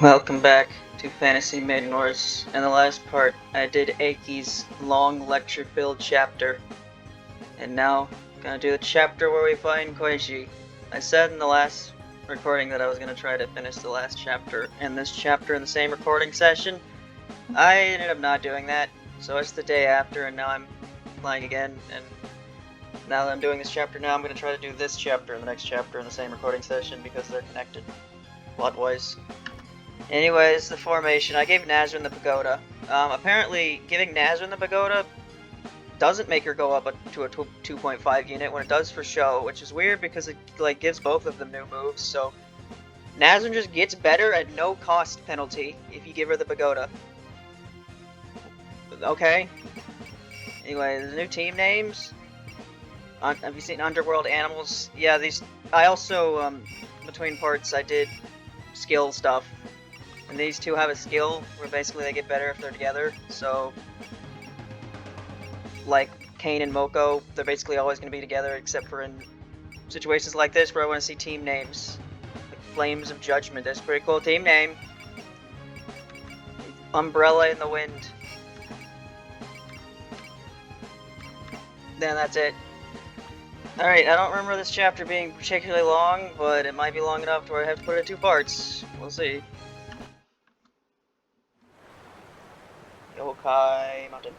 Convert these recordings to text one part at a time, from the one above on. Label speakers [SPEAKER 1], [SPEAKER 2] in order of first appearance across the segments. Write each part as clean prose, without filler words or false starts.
[SPEAKER 1] Welcome back to Fantasy Maiden Wars. In the last part, I did Aiki's long lecture-filled chapter. And now, gonna do the chapter where we find Koishi. I said in the last recording that I was gonna try to finish the last chapter and this chapter in the same recording session. I ended up not doing that, so it's the day after and now I'm playing again, and now that I'm doing this chapter now, I'm gonna try to do this chapter and the next chapter in the same recording session because they're connected, plot-wise. Anyways, the formation. I gave Nazrin the pagoda. Apparently, giving Nazrin the pagoda doesn't make her go up to a 2.5 unit when it does for show, which is weird because it gives both of them new moves. So Nazrin just gets better at no cost penalty if you give her the pagoda. Okay. Anyway, the new team names. Have you seen Underworld Animals? Yeah, these. I also between parts I did skill stuff. And these two have a skill where basically they get better if they're together. So, like Kane and Moko, they're basically always going to be together except for in situations like this where I want to see team names. Like Flames of Judgment, that's a pretty cool team name. Umbrella in the Wind. Then that's it. Alright, I don't remember this chapter being particularly long, but it might be long enough to where I have to put it in 2 parts. We'll see. Yokai Mountain.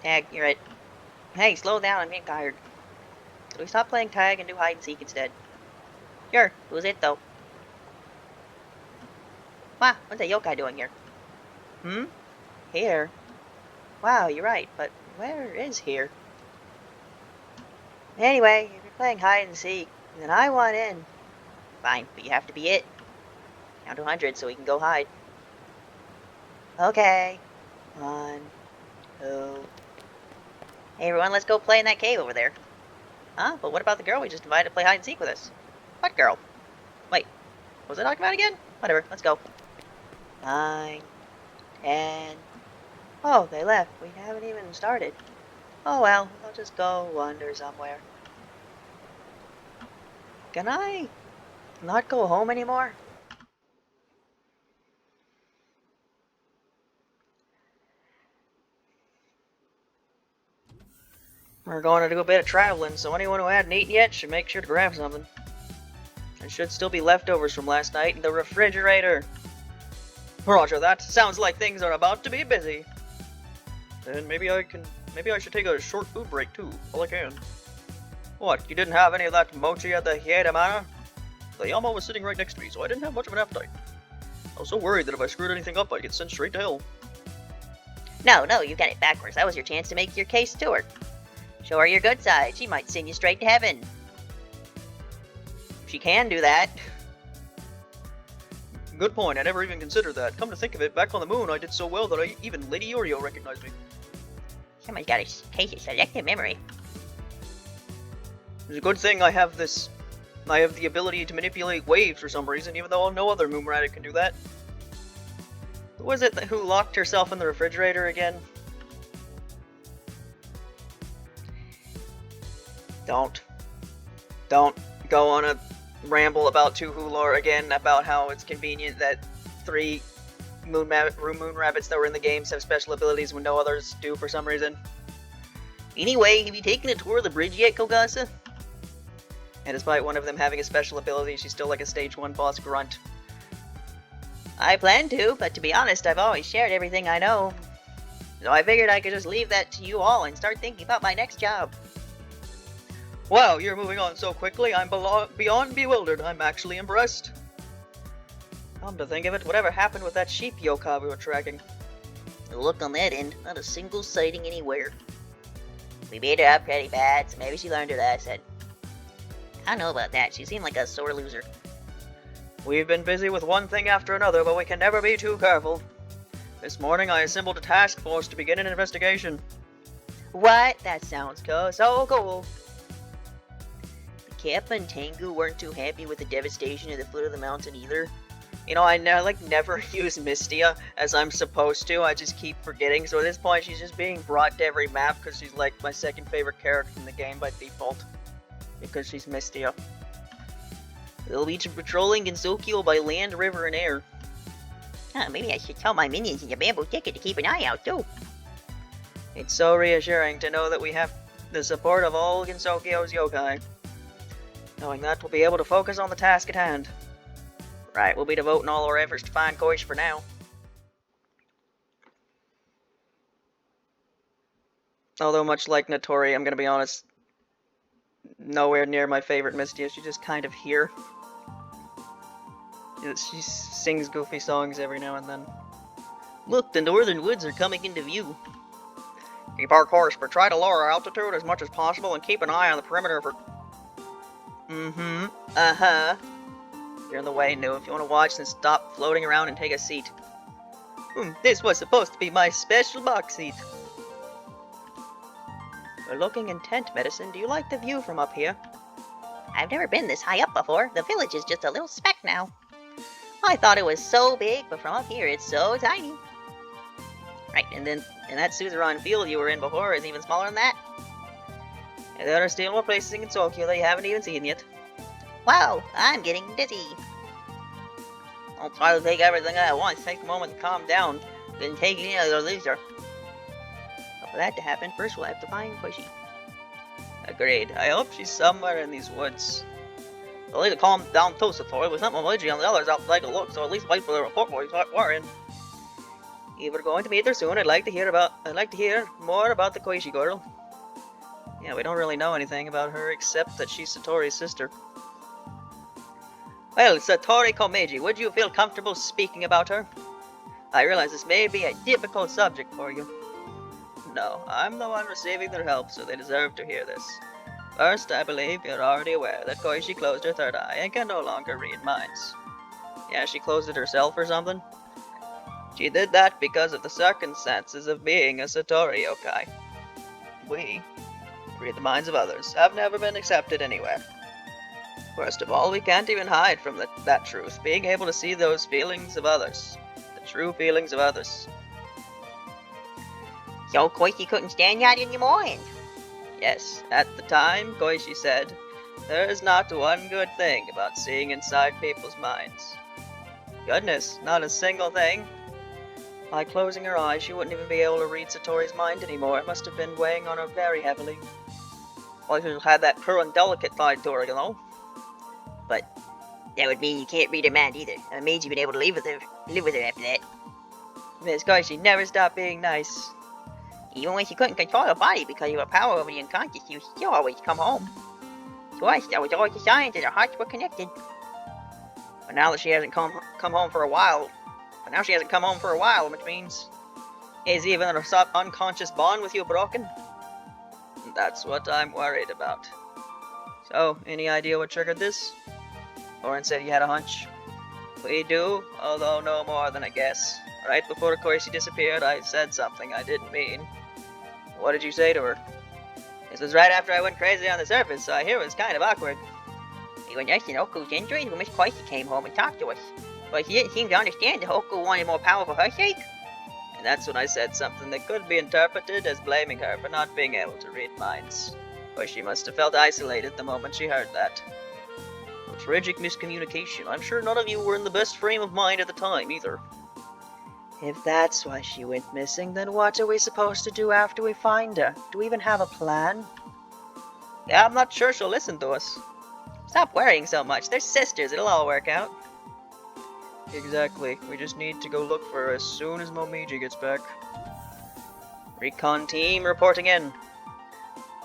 [SPEAKER 1] Tag, you're right. Hey, slow down, I'm getting tired. Could we stop playing tag and do hide and seek instead? Sure, who's it though? Wow, what's that yokai doing here? Here? Wow, you're right, but where is here? Anyway, if you're playing hide and seek, then I want in. Fine, but you have to be it. Count to 100 so we can go hide. Okay. 1, 2. Hey everyone, let's go play in that cave over there. Huh? But what about the girl we just invited to play hide and seek with us? What girl? Wait, what was I talking about again? Whatever, let's go. 9, 10. Oh, they left. We haven't even started. Oh well, I'll just go wander somewhere. Can I not go home anymore? We're going to do a bit of traveling, so anyone who hadn't eaten yet should make sure to grab something. There should still be leftovers from last night in the refrigerator. Roger that. Sounds like things are about to be busy. Then maybe I should take a short food break too, while I can. What, you didn't have any of that mochi at the Hieda Manor? The Yama was sitting right next to me, so I didn't have much of an appetite. I was so worried that if I screwed anything up, I'd get sent straight to hell. No, you got it backwards. That was your chance to make your case to her. Show her your good side. She might send you straight to heaven. She can do that. Good point. I never even considered that. Come to think of it, back on the moon I did so well that even Lady Oreo recognized me. Somebody's got a case of selective memory. It's a good thing I have the ability to manipulate waves for some reason, even though no other moon rat can do that. Who was it who locked herself in the refrigerator again? Don't go on a ramble about Tuhulor again about how it's convenient that 3 moon rabbits that were in the games have special abilities when no others do for some reason. Anyway, have you taken a tour of the bridge yet, Kogasa? And despite one of them having a special ability, she's still like a stage 1 boss grunt. I plan to, but to be honest, I've always shared everything I know. So I figured I could just leave that to you all and start thinking about my next job. Wow, you're moving on so quickly, I'm beyond bewildered. I'm actually impressed. Come to think of it, whatever happened with that sheep yokai we were tracking? Look on that end, not a single sighting anywhere. We beat her up pretty bad, so maybe she learned her lesson. I don't know about that, she seemed like a sore loser. We've been busy with one thing after another, but we can never be too careful. This morning I assembled a task force to begin an investigation. What? That sounds so cool. Kappa and Tengu weren't too happy with the devastation at the foot of the mountain either. You know, I never use Mystia as I'm supposed to. I just keep forgetting. So at this point, she's just being brought to every map because she's like my second favorite character in the game by default. Because she's Mystia. They'll be patrolling Gensokyo by land, river, and air.
[SPEAKER 2] Maybe I should tell my minions in the bamboo thicket to keep an eye out, too.
[SPEAKER 1] It's so reassuring to know that we have the support of all Gensokyo's yokai. Knowing that, we'll be able to focus on the task at hand. Right, we'll be devoting all our efforts to find Koishi for now. Although, much like Satori, I'm gonna be honest, nowhere near my favorite Misty. She's just kind of here. She sings goofy songs every now and then. Look, the northern woods are coming into view. Keep our course, but try to lower our altitude as much as possible and keep an eye on the perimeter for... Uh-huh. You're in the way, No. If you want to watch, then stop floating around and take a seat. This was supposed to be my special box seat. You're looking intent, Medicine. Do you like the view from up here?
[SPEAKER 2] I've never been this high up before. The village is just a little speck now. I thought it was so big, but from up here it's so tiny.
[SPEAKER 1] Right, and that Suzerain field you were in before is even smaller than that. And there are still more places in Gensokyo that you haven't even seen yet.
[SPEAKER 2] Wow, I'm getting dizzy.
[SPEAKER 1] I'll try to take everything at once. Take a moment to calm down, then take it in at your leisure.
[SPEAKER 2] But for that to happen, first we'll have to find Koishi.
[SPEAKER 1] Agreed. I hope she's somewhere in these woods. I'll need to calm down too, Satori. With something Luigi and the others out to take a look, so at least wait for the report boys we're in. If we're going to meet her soon, I'd like to hear more about the Koishi girl. Yeah, we don't really know anything about her except that she's Satori's sister. Well, Satori Komeiji, would you feel comfortable speaking about her? I realize this may be a difficult subject for you. No, I'm the one receiving their help, so they deserve to hear this. First, I believe you're already aware that Koishi closed her third eye and can no longer read minds. Yeah, she closed it herself or something? She did that because of the circumstances of being a Satori yokai. We, read the minds of others, have never been accepted anywhere. First of all, we can't even hide from that truth, being able to see those feelings of others. The true feelings of others.
[SPEAKER 2] So Koishi couldn't stand that anymore, and...
[SPEAKER 1] Yes, at the time, Koishi said, there is not one good thing about seeing inside people's minds. Goodness, not a single thing. By closing her eyes, she wouldn't even be able to read Satori's mind anymore. It must have been weighing on her very heavily. Well, she had that pure and delicate side to her, you know.
[SPEAKER 2] But that would mean you can't read her mind either. It means you've been able to live with her after that.
[SPEAKER 1] Miss Koishi never stopped being nice.
[SPEAKER 2] Even when she couldn't control her body because of her power over the unconscious, she would still always come home. To us, that was always a sign that our hearts were connected.
[SPEAKER 1] But now that she hasn't come home for a while, which means, is even her unconscious bond with you broken? That's what I'm worried about. So, any idea what triggered this? Oren said he had a hunch. We do, although no more than a guess. Right before Koishi disappeared, I said something I didn't mean. What did you say to her? This was right after I went crazy on the surface, so I hear it was kind of awkward.
[SPEAKER 2] We were nursing Oku's injuries when Miss Koishi came home and talked to us. But she didn't seem to understand that Oku wanted more power for her sake.
[SPEAKER 1] And that's when I said something that could be interpreted as blaming her for not being able to read minds. But she must have felt isolated the moment she heard that. A tragic miscommunication. I'm sure none of you were in the best frame of mind at the time, either. If that's why she went missing, then what are we supposed to do after we find her? Do we even have a plan? Yeah, I'm not sure she'll listen to us. Stop worrying so much. They're sisters. It'll all work out. Exactly. We just need to go look for her as soon as Momiji gets back. Recon team reporting in.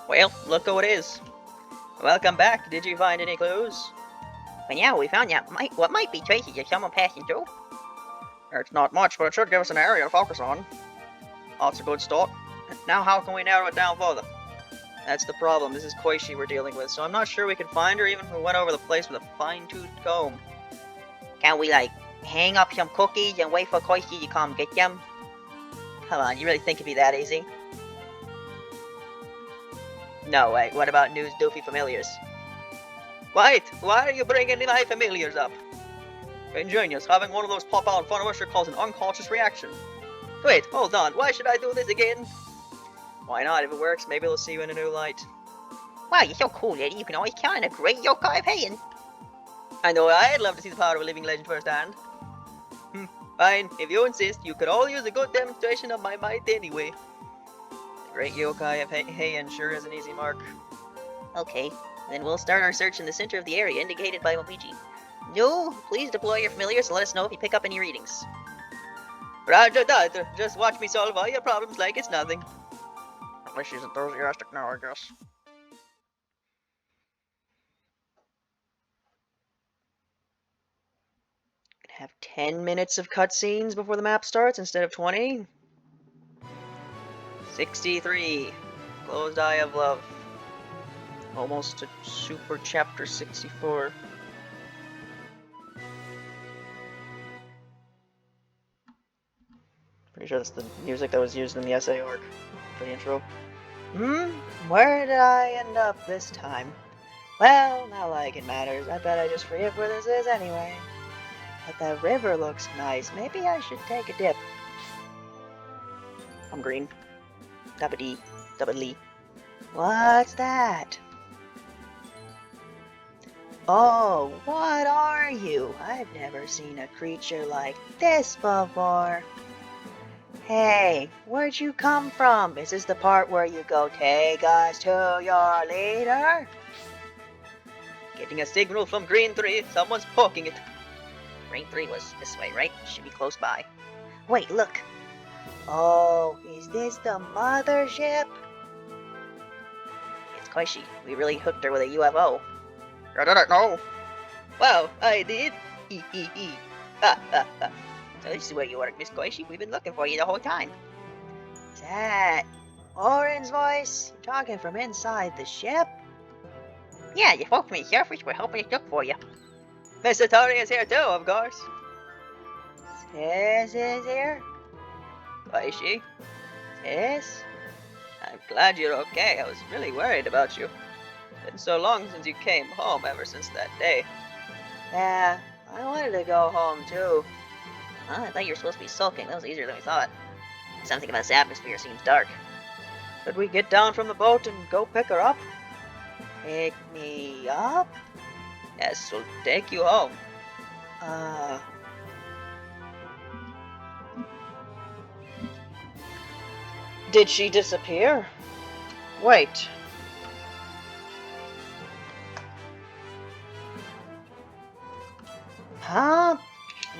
[SPEAKER 1] Well, look who it is. Welcome back. Did you find any clues?
[SPEAKER 2] But now we found out what might be traces of someone passing through.
[SPEAKER 1] It's not much, but it should give us an area to focus on. That's a good start. Now how can we narrow it down further? That's the problem. This is Koishi we're dealing with, so I'm not sure we can find her even if we went over the place with a fine-toothed comb.
[SPEAKER 2] Can we, hang up some cookies and wait for Koishi to come get them?
[SPEAKER 1] Come on, you really think it'd be that easy? No, wait, what about new doofy familiars? Wait, why are you bringing my familiars up? Ingenious, having one of those pop out in front of us should cause an unconscious reaction. Wait, hold on, why should I do this again? Why not? If it works, maybe they'll see you in a new light.
[SPEAKER 2] Wow, you're so cool, lady. You can always count on a great yokai opinion.
[SPEAKER 1] I know I'd love to see the power of a living legend firsthand. Fine, if you insist, you could all use a good demonstration of my might anyway. The great yokai of Heian sure is an easy mark.
[SPEAKER 2] Okay, then we'll start our search in the center of the area indicated by Momiji. No, please deploy your familiars and let us know if you pick up any readings.
[SPEAKER 1] Roger that. Just watch me solve all your problems like it's nothing.
[SPEAKER 2] At least she's enthusiastic now, I guess.
[SPEAKER 1] Have 10 minutes of cutscenes before the map starts instead of 20. 63. Closed Eye of Love. Almost to Super Chapter 64. Pretty sure that's the music that was used in the essay arc for the intro. Where did I end up this time? Well, not like it matters. I bet I just forget where this is anyway. But that river looks nice. Maybe I should take a dip. I'm green. Double-D. Double-E. What's that? Oh, what are you? I've never seen a creature like this before. Hey, where'd you come from? Is this the part where you go, take us to your leader? Getting a signal from Green 3. Someone's poking it.
[SPEAKER 2] Green 3 was this way, right? Should be close by.
[SPEAKER 1] Wait, look. Oh, is this the mothership?
[SPEAKER 2] It's Koishi. We really hooked her with a UFO.
[SPEAKER 1] No. Wow, I did. Ha ha ha.
[SPEAKER 2] So this is where you work, Miss Koishi. We've been looking for you the whole time.
[SPEAKER 1] Is that Oren's voice? Talking from inside the ship?
[SPEAKER 2] Yeah, you folks from the surface were helping us look for you.
[SPEAKER 1] Miss Satori is here too, of course. Sis is here? Koishi? Sis? I'm glad you're okay. I was really worried about you. Been so long since you came home ever since that day. Yeah, I wanted to go home too.
[SPEAKER 2] Huh? I thought you were supposed to be sulking. That was easier than we thought. Something about this atmosphere seems dark.
[SPEAKER 1] Could we get down from the boat and go pick her up? Pick me up? Yes, we'll take you home. Did she disappear? Wait. Huh?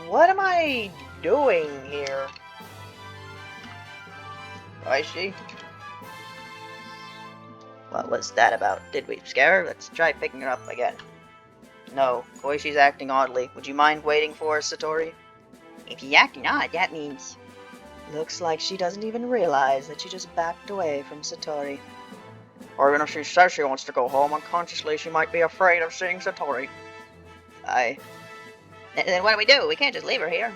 [SPEAKER 1] What am I doing here? Koishi? What was that about? Did we scare her? Let's try picking her up again. No, Koishi's acting oddly. Would you mind waiting for us, Satori?
[SPEAKER 2] If she's acting odd, that means...
[SPEAKER 1] Looks like she doesn't even realize that she just backed away from Satori. Or even if she says she wants to go home, unconsciously she might be afraid of seeing Satori.
[SPEAKER 2] Then what do we do? We can't just leave her here.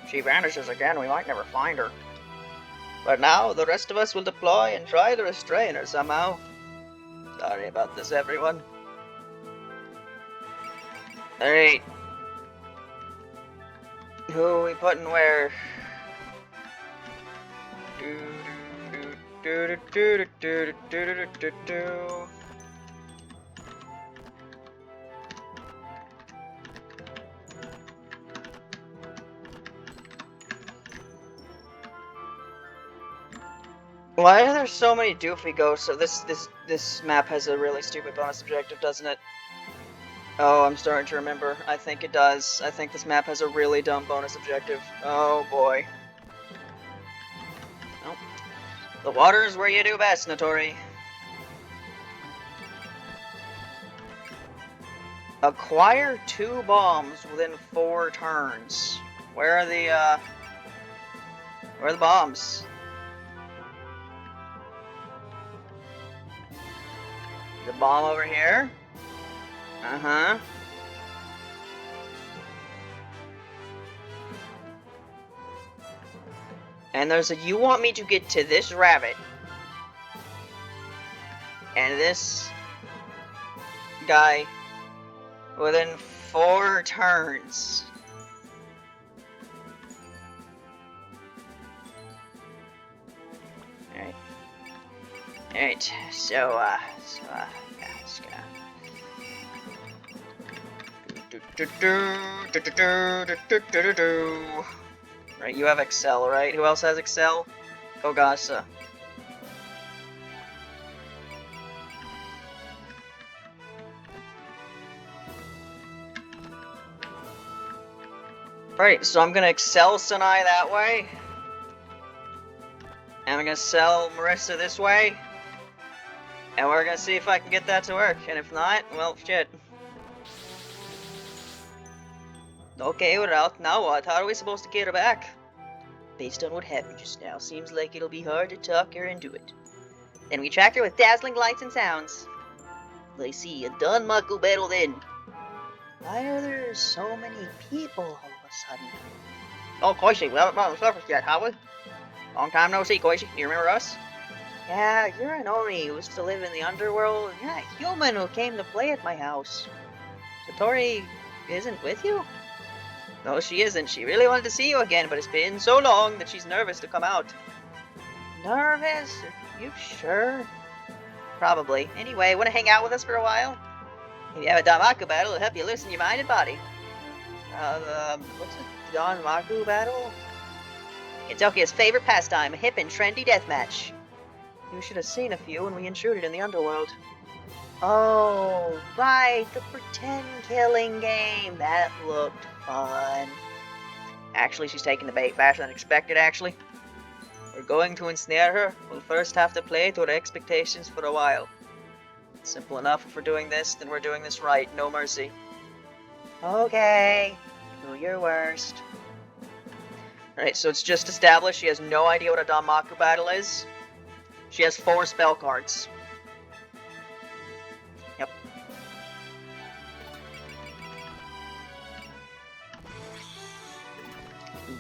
[SPEAKER 1] If she vanishes again, we might never find her. But now, the rest of us will deploy and try to restrain her somehow. Sorry about this, everyone. Alright. Who are we putting where? Why are there so many doofy ghosts? So this map has a really stupid bonus objective, doesn't it? Oh, I'm starting to remember. I think it does. I think this map has a really dumb bonus objective. Oh boy. Well, the water is where you do best, Satori. Acquire 2 bombs within 4 turns. Where are the bombs? The bomb over here? Uh-huh. And there's a, you want me to get to this rabbit. And this guy within 4 turns. Alright. Alright, so, yeah, just gonna Right, you have Excel, right? Who else has Excel? Kogasa. Alright, so I'm gonna Excel Sanai that way. And I'm gonna sell Marissa this way. And we're gonna see if I can get that to work. And if not, well, shit. Okay, we're out. Now what? How are we supposed to get her back? Based on what happened just now, seems like it'll be hard to talk her into it. Then we track her with dazzling lights and sounds. I see, a Danmaku battle then. Why are there so many people all of a sudden? Oh, Koishi, we haven't been on the surface yet, have we? Long time no see, Koishi. Do you remember us? Yeah, you're an Oni who used to live in the underworld. You're a human who came to play at my house. Satori isn't with you? No, she isn't. She really wanted to see you again, but it's been so long that she's nervous to come out. Nervous? Are you sure? Probably. Anyway, want to hang out with us for a while? If you have a Danmaku battle, it'll help you loosen your mind and body. What's a Danmaku battle? It's Tokyo's favorite pastime, a hip and trendy deathmatch. You should have seen a few when we intruded in the underworld. Oh, right, the pretend killing game. That looked fun. Actually, she's taking the bait faster than expected, actually. We're going to ensnare her. We'll first have to play to her expectations for a while. Simple enough. If we're doing this, then we're doing this right. No mercy. Okay. Do your worst. Alright, so it's just established she has no idea what a Danmaku battle is. She has 4 spell cards. Yep.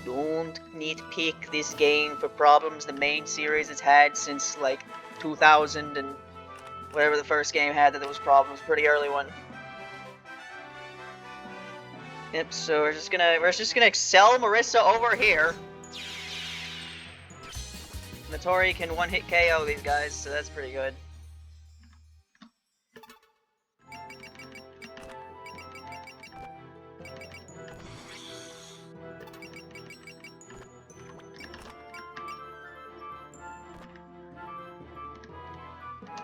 [SPEAKER 1] Don't nitpick this game for problems the main series has had since like 2000 and whatever the first game had that there was problems. Pretty early one. Yep. So we're just gonna excel Marissa over here. Satori can one-hit KO these guys, so that's pretty good.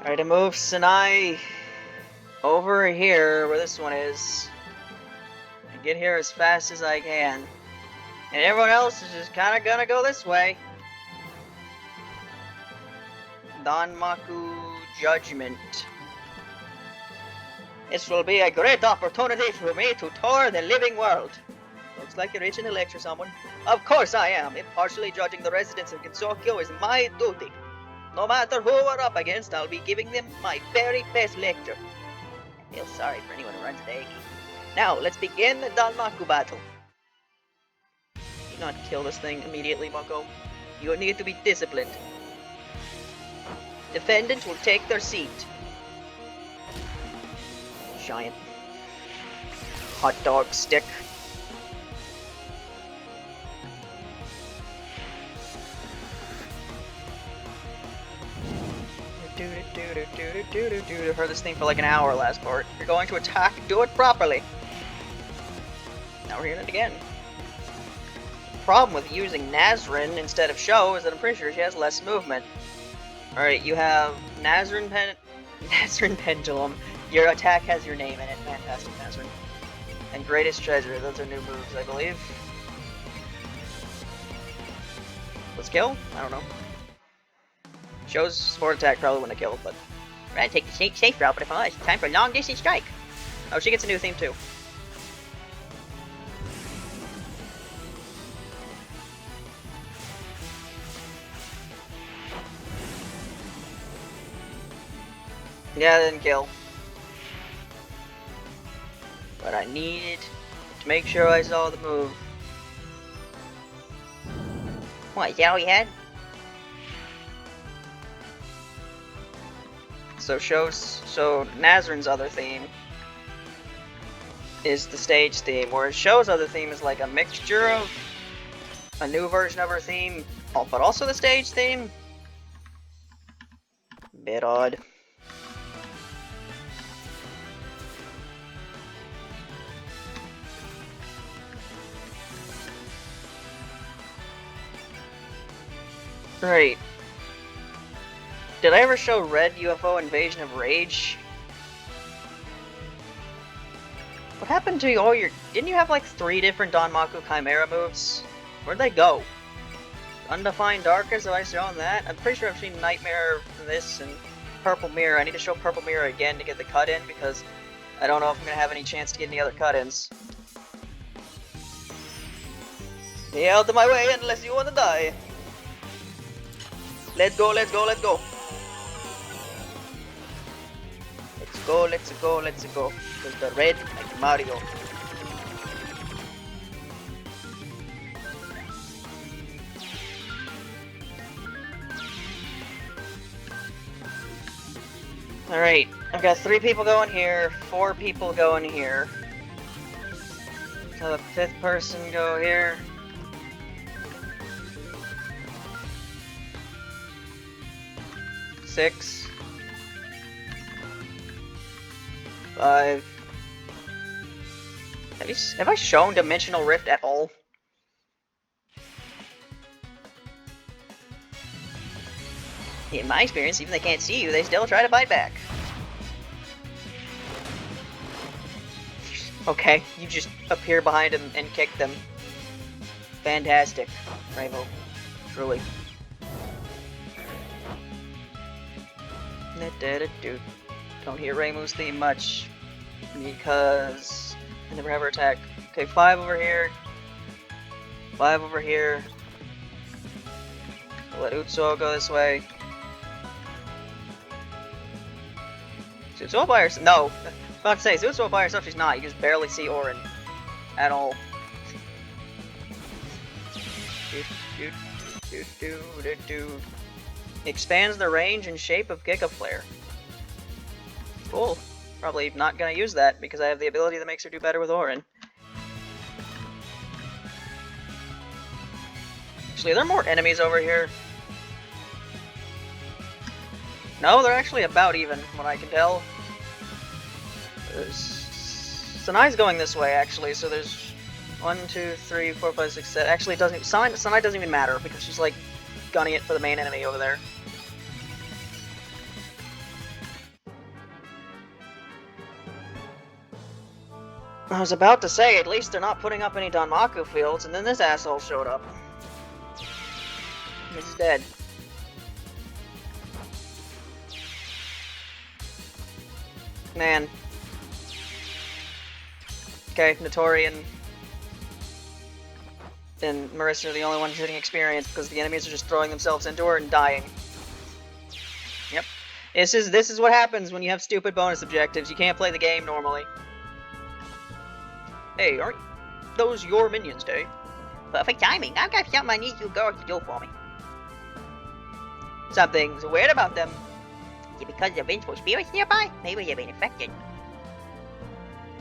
[SPEAKER 1] Alright, to move Sanai over here, where this one is, and get here as fast as I can. And everyone else is just kinda gonna go this way. Danmaku Judgment. This will be a great opportunity for me to tour the living world. Looks like you're itching to lecture someone. Of course I am. Impartially judging the residents of Gensokyo is my duty. No matter who we're up against, I'll be giving them my very best lecture. I feel sorry for anyone who runs into Eki. Now, let's begin the Danmaku battle. Do not kill this thing immediately, Moko. You need to be disciplined. Defendants will take their seat. Giant hot dog stick. Heard this thing for like an hour last part. You're going to attack, do it properly. Now we're hearing it again. The problem with using Nazrin instead of Sho is that I'm pretty sure she has less movement. Alright, you have Nazrin Pendulum. Your attack has your name in it. Fantastic, Nazrin. And Greatest Treasure. Those are new moves, I believe. Let's kill? I don't know. Shows sport attack probably wouldn't have killed, but...
[SPEAKER 2] We're gonna take the safe route, but if it's time for a long distance strike.
[SPEAKER 1] Oh, she gets a new theme too. Yeah, it didn't kill. But I needed to make sure I saw the move.
[SPEAKER 2] What, is that all you had?
[SPEAKER 1] So Nazrin's other theme is the stage theme, whereas Sho's other theme is like a mixture of a new version of her theme, but also the stage theme. Bit odd. Right. Did I ever show Red UFO Invasion of Rage? What happened to all your... Didn't you have like 3 different Danmaku Chimera moves? Where'd they go? Undefined Darkness, have I shown that? I'm pretty sure I've seen Nightmare from this and Purple Mirror. I need to show Purple Mirror again to get the cut-in because I don't know if I'm going to have any chance to get any other cut-ins. Stay out of my way unless you want to die. Let's go, let's go, let's go. Let's go, let's go, let's go. Because the red like Mario. Alright, I've got 3 people going here, 4 people going here. So the 5th person go here. Six. 5. Have I shown Dimensional Rift at all? In my experience, even if they can't see you, they still try to fight back. Okay, you just appear behind them and kick them. Fantastic, Ravo. Truly. Don't hear Reimu's theme much because I never have her attack. Okay, 5 over here. 5 over here. I'll let Utsuo go this way. Is Utsuo by herself? No. I was about to say, is Utsuo by herself? She's not. You just barely see Orin at all. Expands the range and shape of Giga Flare. Cool. Probably not gonna use that because I have the ability that makes her do better with Orin. Actually, are there more enemies over here? No, they're actually about even, from what I can tell. Sanai's going this way, actually, so there's 1, 2, 3, 4, 5, 6, 7. Actually, it doesn't. Sanai doesn't even matter because she's like gunning it for the main enemy over there. I was about to say, at least they're not putting up any Danmaku fields, and then this asshole showed up. He's dead. Man. Okay, Satori and Marissa are the only ones getting experience because the enemies are just throwing themselves into her and dying. Yep. This is what happens when you have stupid bonus objectives. You can't play the game normally. Hey, aren't those your minions, Dave?
[SPEAKER 2] Perfect timing. I've got something I need you girls to do for me.
[SPEAKER 1] Something's weird about them.
[SPEAKER 2] Is it because there are vengeful spirits nearby? Maybe they've been infected.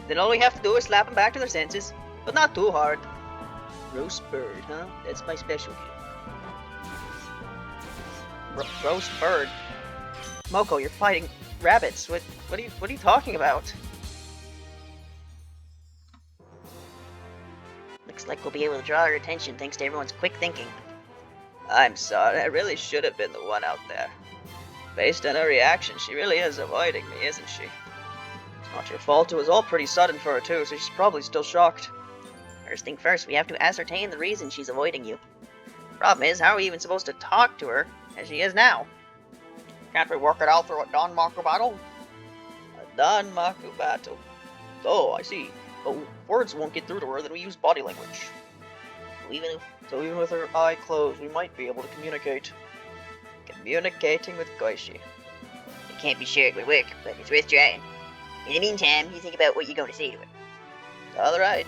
[SPEAKER 1] Then all we have to do is slap them back to their senses. But not too hard. Roast bird, huh? That's my specialty. Roast bird? Moko, you're fighting rabbits. What are you talking about?
[SPEAKER 2] Looks like we'll be able to draw her attention thanks to everyone's quick thinking.
[SPEAKER 1] I'm sorry, I really should have been the one out there. Based on her reaction, she really is avoiding me, isn't she? It's not your fault, it was all pretty sudden for her too, so she's probably still shocked.
[SPEAKER 2] First thing first, we have to ascertain the reason she's avoiding you. Problem is, how are we even supposed to talk to her as she is now? Can't we work it out through a Danmaku battle?
[SPEAKER 1] A Danmaku battle? Oh, I see. But words won't get through to her, then we use body language. So even with her eye closed, we might be able to communicate. Communicating with Koishi.
[SPEAKER 2] We can't be sure it would work, but it's worth trying. In the meantime, you think about what you're going to say to her.
[SPEAKER 1] Alright.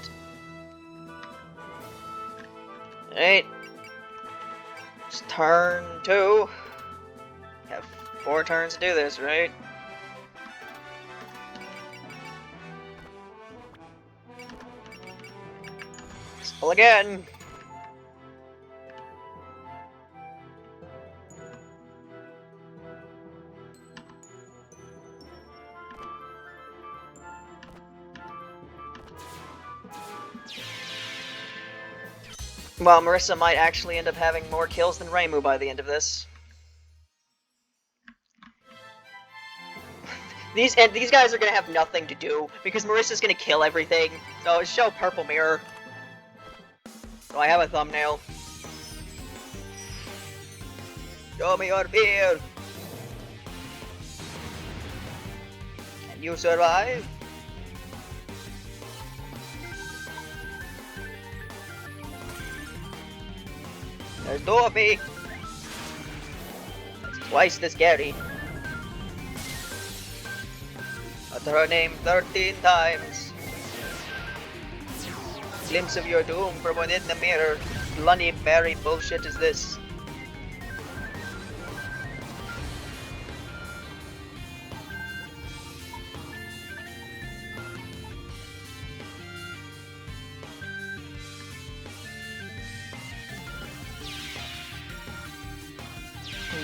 [SPEAKER 1] Alright. It's turn 2. We have 4 turns to do this, right? Spell again. Well, Marissa might actually end up having more kills than Reimu by the end of this. These guys are gonna have nothing to do because Marissa's gonna kill everything. So show Purple Mirror. So I have a thumbnail. Show me your fear. Can you survive? There's two of me. It's twice the scary. Utter her name 13 times. Glimpse of your doom from within the mirror. Bloody Mary bullshit is this?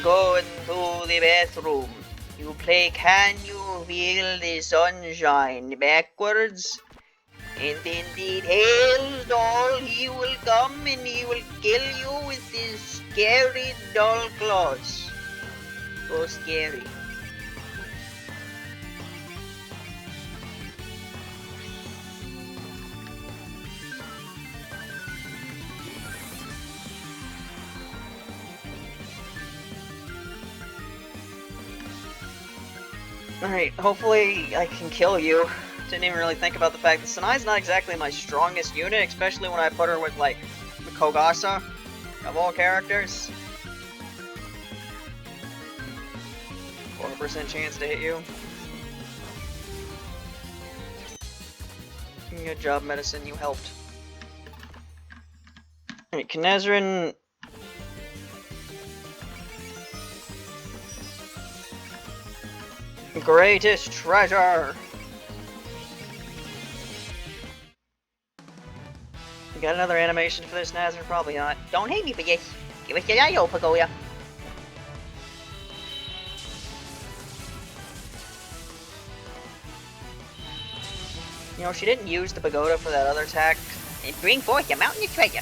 [SPEAKER 1] Go into the bathroom. You play Can You Feel the Sunshine backwards? And indeed, Hell's doll, he will come and he will kill you with his scary doll claws. So scary. Alright, hopefully I can kill you. Didn't even really think about the fact that Sanai's not exactly my strongest unit, especially when I put her with, like, the Kogasa of all characters. 4% chance to hit you. Good job, Medicine, you helped. Alright, Kinezrin... Greatest treasure! You got another animation for this, Nazar? Probably not.
[SPEAKER 2] Don't hate me for this. Give us your yayo, Pagoya.
[SPEAKER 1] You know, she didn't use the pagoda for that other attack.
[SPEAKER 2] And bring forth your mountain of treasure.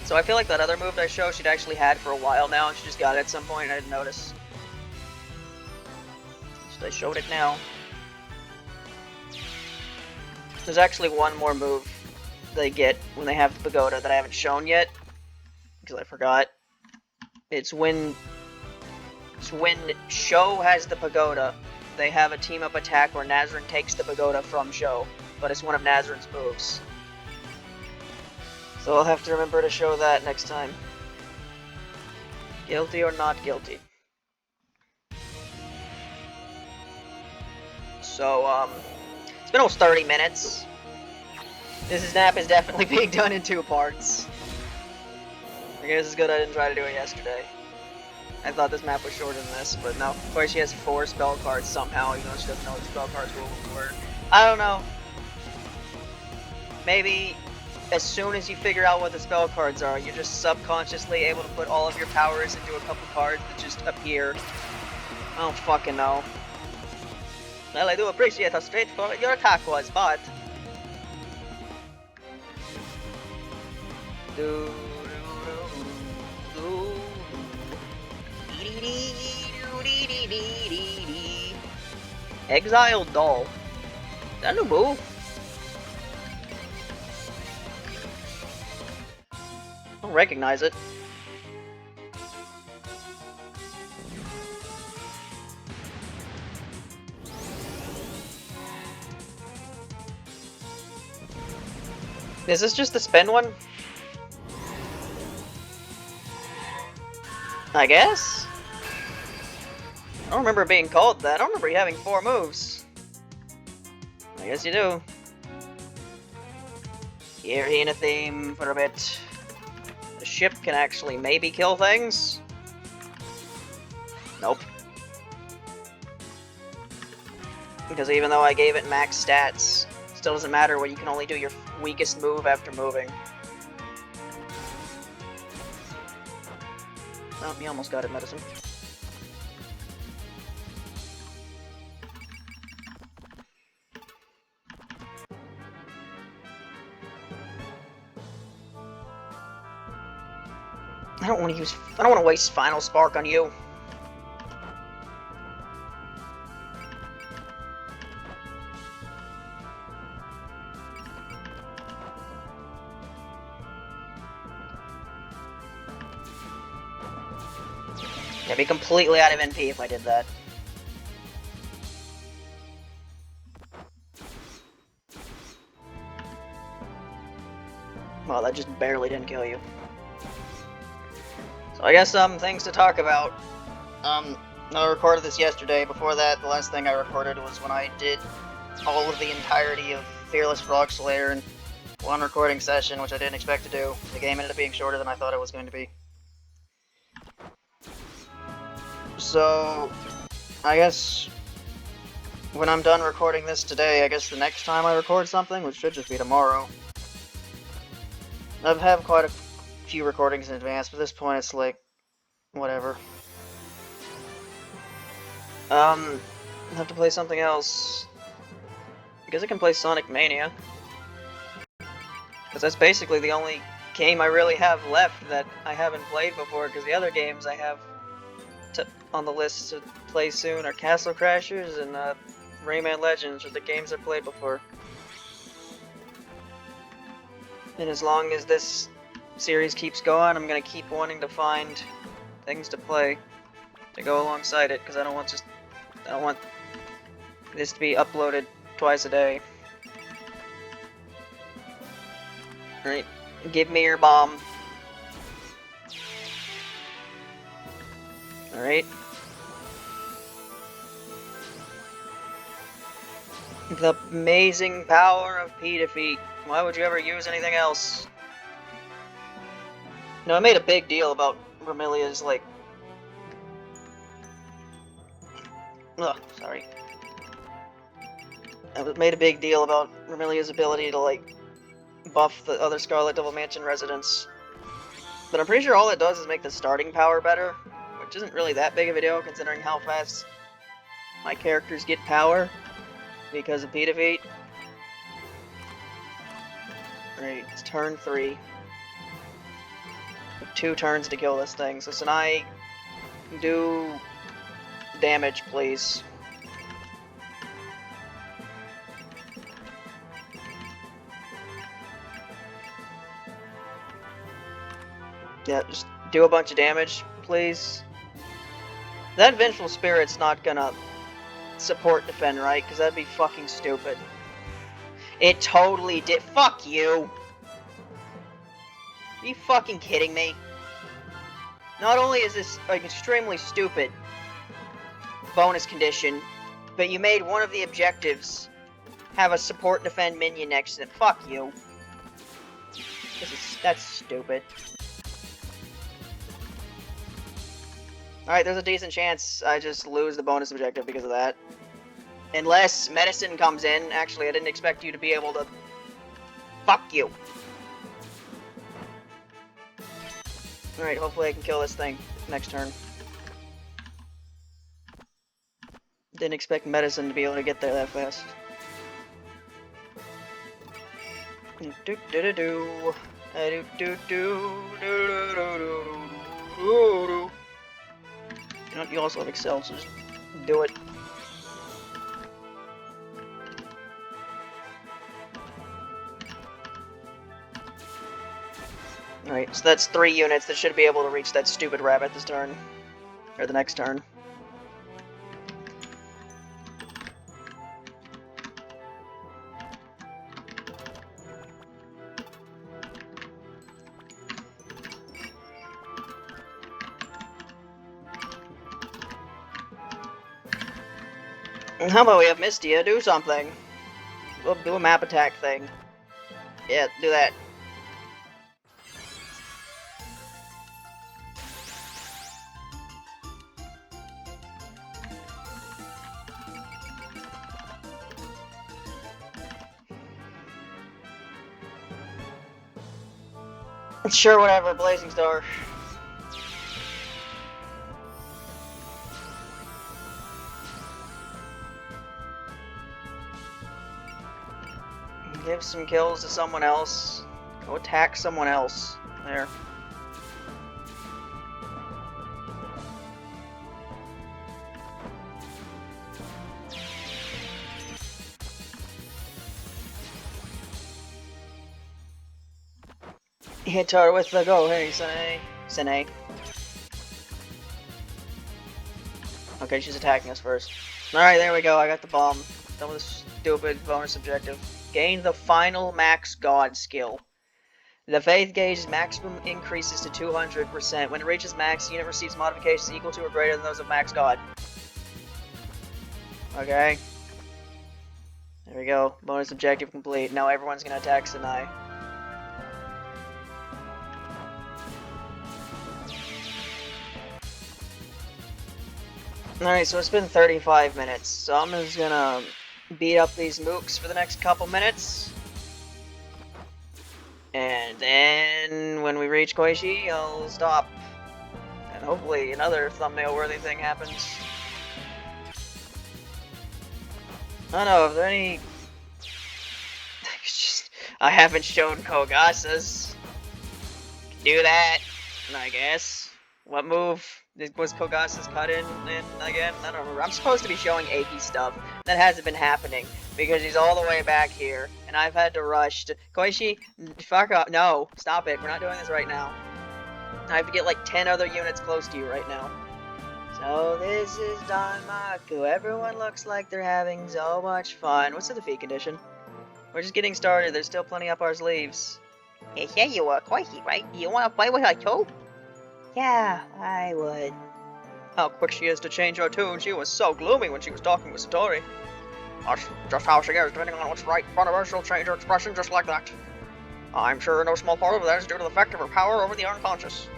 [SPEAKER 1] So I feel like that other move I showed she'd actually had for a while now, and she just got it at some point and I didn't notice. Just I showed it now. There's actually one more move they get when they have the pagoda that I haven't shown yet, because I forgot. It's when Sho has the pagoda, they have a team-up attack where Nazrin takes the pagoda from Sho, but it's one of Nazrin's moves. So I'll have to remember to show that next time. Guilty or not guilty. So, it's been almost 30 minutes. This nap is definitely being done in 2 parts. I guess it's good I didn't try to do it yesterday. I thought this map was shorter than this, but no. Of course, she has 4 spell cards somehow, even though she doesn't know what the spell cards were. I don't know. Maybe as soon as you figure out what the spell cards are, you're just subconsciously able to put all of your powers into a couple cards that just appear. I don't fucking know. Well, I do appreciate how straightforward your attack was, but... Exiled doll. Is that a new move? I don't recognize it. Is this just the spin one? I guess? I don't remember it being called that. I don't remember you having 4 moves. I guess you do. You're in a theme for a bit. The ship can actually maybe kill things? Nope. Because even though I gave it max stats, still doesn't matter when you can only do your weakest move after moving. Oh, you almost got it, Medicine. I don't want to waste Final Spark on you. I'd be completely out of NP if I did that. Well, that just barely didn't kill you. So I guess things to talk about. I recorded this yesterday. Before that, the last thing I recorded was when I did all of the entirety of Fearless Frog Slayer in one recording session, which I didn't expect to do. The game ended up being shorter than I thought it was going to be. So, I guess when I'm done recording this today, I guess the next time I record something, which should just be tomorrow. I've had quite a few recordings in advance, but at this point it's like, whatever. I have to play something else. I guess I can play Sonic Mania. Because that's basically the only game I really have left that I haven't played before, because the other games I have on the list to play soon are Castle Crashers and Rayman Legends, are the games I've played before. And as long as this series keeps going, I'm gonna keep wanting to find things to play to go alongside it, because I don't want this to be uploaded twice a day. Alright, give me your bomb. Alright. The amazing power of P defeat. Why would you ever use anything else? No, I made a big deal about Vermilia's, like... Ugh, sorry. I made a big deal about Vermilia's ability to, like, buff the other Scarlet Devil Mansion residents. But I'm pretty sure all it does is make the starting power better, which isn't really that big of a deal considering how fast my characters get power because of P defeat. Right, it's turn 3. 2 turns to kill this thing, so Sanai, do damage, please. Yeah, just do a bunch of damage, please. That Vengeful Spirit's not gonna support defend, right? Because that'd be fucking stupid. It totally did. Fuck you! Are you fucking kidding me? Not only is this like extremely stupid bonus condition, but you made one of the objectives have a support defend minion next to it. Fuck you. That's stupid. Alright, there's a decent chance I just lose the bonus objective because of that. Unless medicine comes in. Actually, I didn't expect you to be able to... Fuck you. Alright, hopefully I can kill this thing next turn. Didn't expect medicine to be able to get there that fast. You also have Excel, so just do it. Alright, so that's 3 units that should be able to reach that stupid rabbit this turn. Or the next turn. How about we have Mystia do something? We'll do a map attack thing. Yeah, do that. Sure, whatever, Blazing Star. Give some kills to someone else. Go attack someone else. There. Hit her with the go. Hey, Sene. Sene. Okay, she's attacking us first. Alright, there we go. I got the bomb. Done with this stupid bonus objective. Gain the final max god skill. The faith gauge's maximum increases to 200%. When it reaches max, the unit receives modifications equal to or greater than those of max god. Okay. There we go. Bonus objective complete. Now everyone's gonna attack Sinai. Alright, so it's been 35 minutes. So I'm just gonna beat up these mooks for the next couple minutes. And then when we reach Koishi, I'll stop. And hopefully another thumbnail-worthy thing happens. I don't know, if there any... I haven't shown Kogasa's. Do that, I guess. What move was Kogasa's cut in again? I don't remember. I'm supposed to be showing Aki stuff. That hasn't been happening because he's all the way back here, and I've had to rush to... Koishi, fuck up. No, stop it. We're not doing this right now. I have to get like 10 other units close to you right now. So this is Danmaku. Everyone looks like they're having so much fun. What's the defeat condition? We're just getting started. There's still plenty up our sleeves.
[SPEAKER 2] Hey, yeah, you are Koishi, right? You wanna play with her too?
[SPEAKER 1] Yeah, I would. How quick she is to change her tune. She was so gloomy when she was talking with Satori.
[SPEAKER 2] That's just how she is, depending on what's right. Front of her, she'll change her expression just like that. I'm sure no small part of that is due to the effect of her power over the unconscious.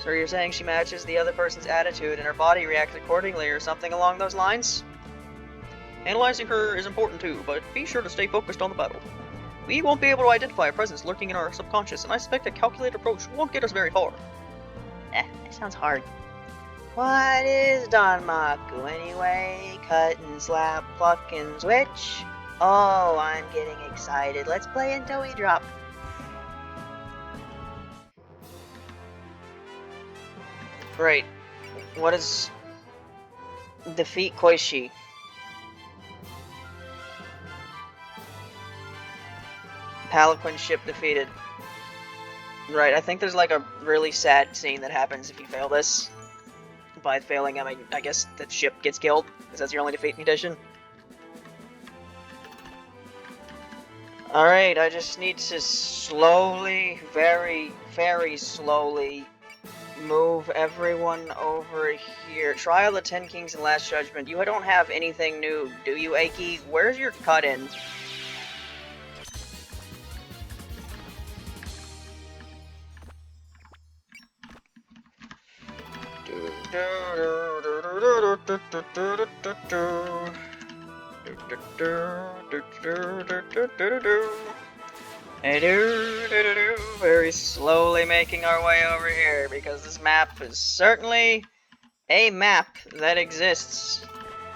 [SPEAKER 1] So you're saying she matches the other person's attitude and her body reacts accordingly or something along those lines?
[SPEAKER 2] Analyzing her is important too, but be sure to stay focused on the battle. We won't be able to identify a presence lurking in our subconscious, and I suspect a calculated approach won't get us very far.
[SPEAKER 1] That sounds hard. What is Danmaku anyway? Cut and slap, pluck and switch? Oh, I'm getting excited. Let's play until we drop. Right. What is... Defeat Koishi. Palanquin ship defeated. Right, I think there's like a really sad scene that happens if you fail this. By failing, I mean, I guess the ship gets killed, because that's your only defeat condition. Alright, I just need to slowly, very, very slowly move everyone over here. Trial of the Ten Kings and Last Judgment. You don't have anything new, do you, Aki? Where's your cut-in? Very slowly making our way over here because this map is certainly a map that exists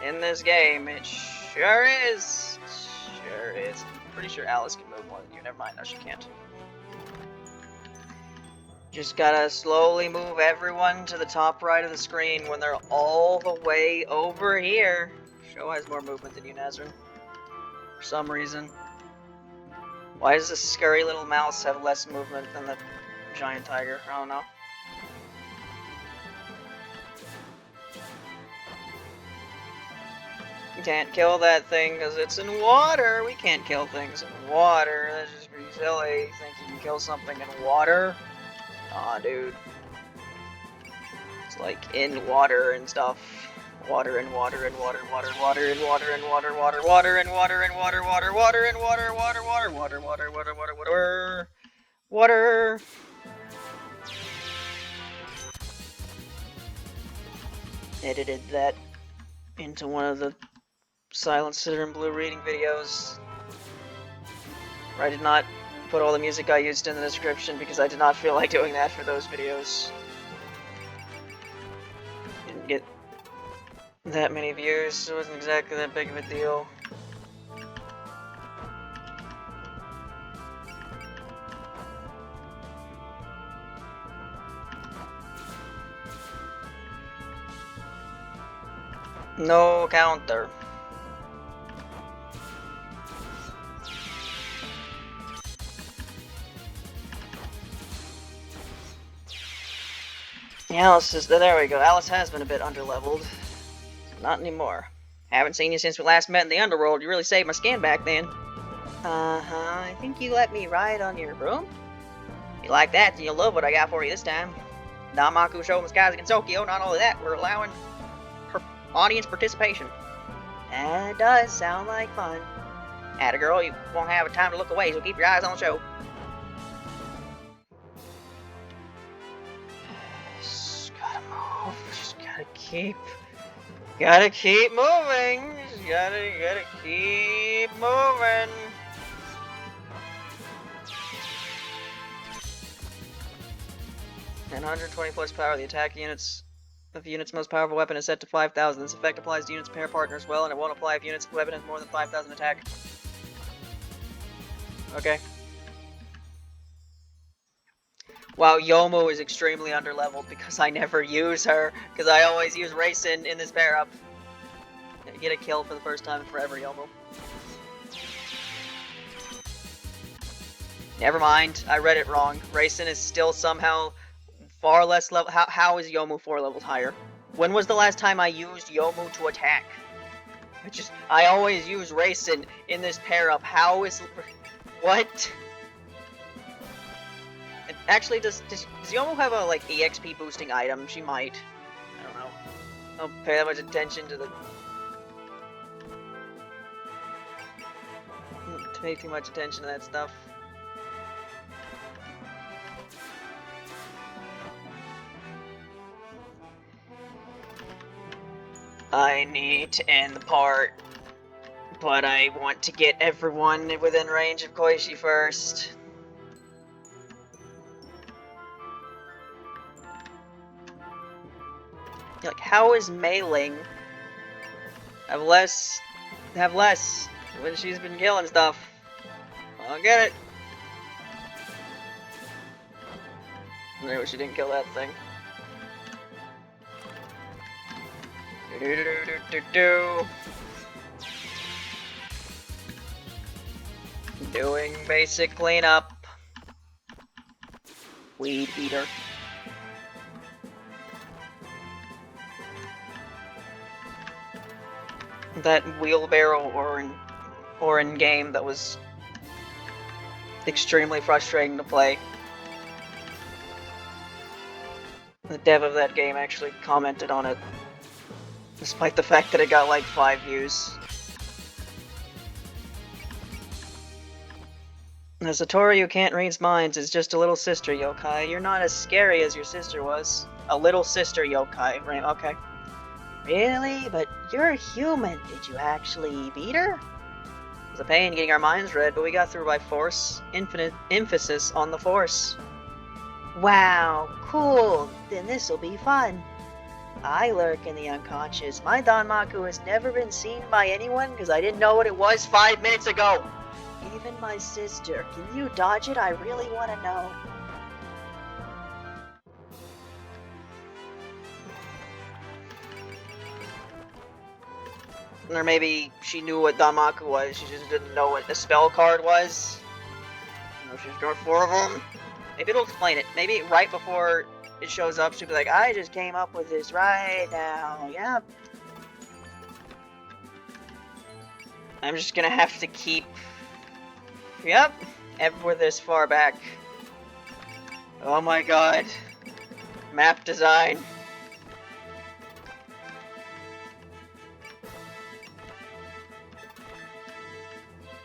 [SPEAKER 1] in this game. It sure is. Sure is. I'm pretty sure Alice can move more than you. Never mind. No, she can't. Just gotta slowly move everyone to the top right of the screen when they're all the way over here. Show has more movement than you, Nazrin. For some reason. Why does this scary little mouse have less movement than the giant tiger? I don't know. You can't kill that thing because it's in water. We can't kill things in water. That's just pretty silly. You think you can kill something in water? Aw, dude. It's like in water and stuff. Water and water and water, water, water and water and water, water, water and water and water, water, water and water, water, water, water, water, water, water, water, water. Edited that into one of the Silent Sitter and Blue reading videos. I did not put all the music I used in the description because I did not feel like doing that for those videos. Didn't get that many views, so it wasn't exactly that big of a deal. No counter. Alice is there. We go. Alice has been a bit underleveled. Not anymore.
[SPEAKER 2] Haven't seen you since we last met in the underworld. You really saved my skin back then.
[SPEAKER 1] I think you let me ride on your broom.
[SPEAKER 2] If you like that, then you'll love what I got for you this time. Danmaku showed skies against Tokyo. Not only that, we're allowing audience participation.
[SPEAKER 1] That does sound like fun.
[SPEAKER 2] Atta girl, you won't have a time to look away, so keep your eyes on the show.
[SPEAKER 1] Just gotta move. Just gotta keep moving. Just gotta keep moving. And 120 plus power. The attack units of the unit's most powerful weapon is set to 5,000. This effect applies to units pair partner as well, and it won't apply if unit's weapon has more than 5,000 attack. Okay. Wow, Yomu is extremely underleveled because I never use her, because I always use Racin in this pair up. Get a kill for the first time in forever, Yomu. Never mind, I read it wrong. Racin is still somehow far less level. How is Yomu 4 levels higher? When was the last time I used Yomu to attack? I always use Racin in this pair up. How is... What? Actually, does Yomu have a, like, EXP boosting item? She might. I don't know. I don't pay that much attention to the... To pay too much attention to that stuff. I need to end the part, but I want to get everyone within range of Koishi first. Like, how is Mei-Ling have less when she's been killing stuff? I don't get it. Anyway, she didn't kill that thing. Doing basic cleanup. Weed eater. That wheelbarrow Orin game that was extremely frustrating to play. The dev of that game actually commented on it, despite the fact that it got like 5 views. The Satori who can't read minds is just a little sister yokai. You're not as scary as your sister was. A little sister yokai. Right, okay. Really? But you're human. Did you actually beat her? It was a pain getting our minds read, but we got through by force. Infinite emphasis on the force. Wow, cool. Then this'll be fun. I lurk in the unconscious. My Danmaku has never been seen by anyone because I didn't know what it was 5 minutes ago. Even my sister. Can you dodge it? I really want to know. Or maybe she knew what Danmaku was, she just didn't know what the spell card was. You know, she's got 4 of them. Maybe it'll explain it. Maybe right before it shows up, she'll be like, I just came up with this right now. Yep. I'm just gonna have to keep... Yep. We're this far back. Oh my god. Map design.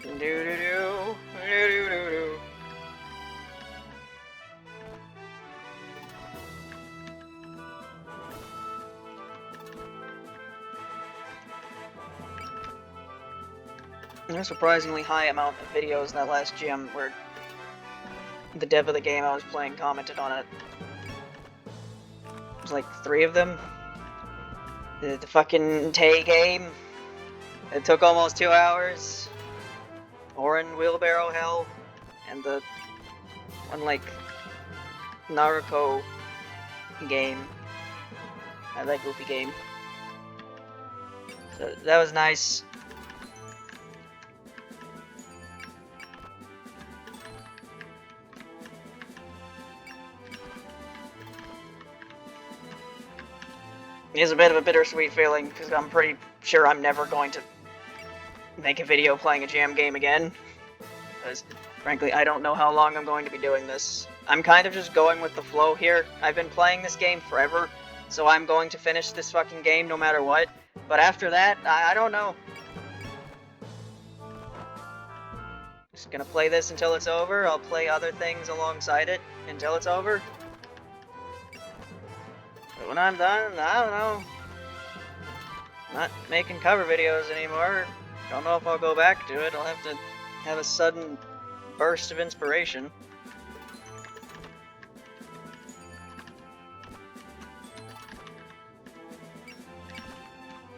[SPEAKER 1] Do-do-do. Do-do-do-do. There's a surprisingly high amount of videos in that last gym where the dev of the game I was playing commented on it. There's like 3 of them. The fucking Tay game. It took almost 2 hours. Orin Wheelbarrow Hell. And the one like Naruto game. I like Goofy game. So that was nice. is a bit of a bittersweet feeling, because I'm pretty sure I'm never going to make a video playing a jam game again. Because, frankly, I don't know how long I'm going to be doing this. I'm kind of just going with the flow here. I've been playing this game forever, so I'm going to finish this fucking game no matter what. But after that, I don't know. Just gonna play this until it's over. I'll play other things alongside it until it's over. But when I'm done, I don't know. Not making cover videos anymore. Don't know if I'll go back to it. I'll have to have a sudden burst of inspiration.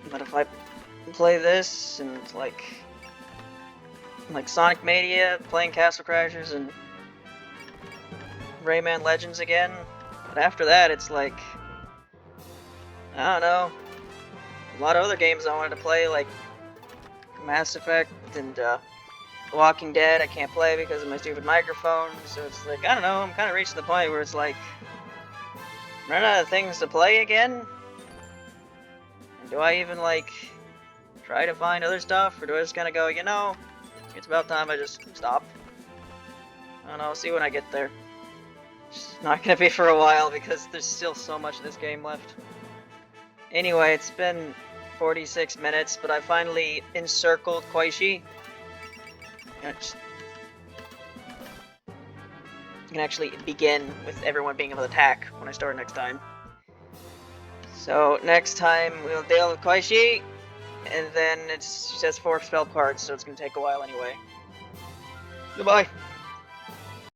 [SPEAKER 1] But if I play this and like Sonic Mania, playing Castle Crashers and Rayman Legends again, but after that it's like, I don't know, a lot of other games I wanted to play, like Mass Effect and The Walking Dead, I can't play because of my stupid microphone, so it's like, I don't know, I'm kind of reaching the point where it's like, run out of things to play again? And do I even, like, try to find other stuff, or do I just kind of go, you know, it's about time I just stop? I don't know, I'll see when I get there. It's not gonna be for a while because there's still so much of this game left. Anyway, it's been 46 minutes, but I finally encircled Koishi. I can actually begin with everyone being able to attack when I start next time. So next time we'll deal with Koishi, and then it's just 4 spell cards, so it's gonna take a while anyway. Goodbye.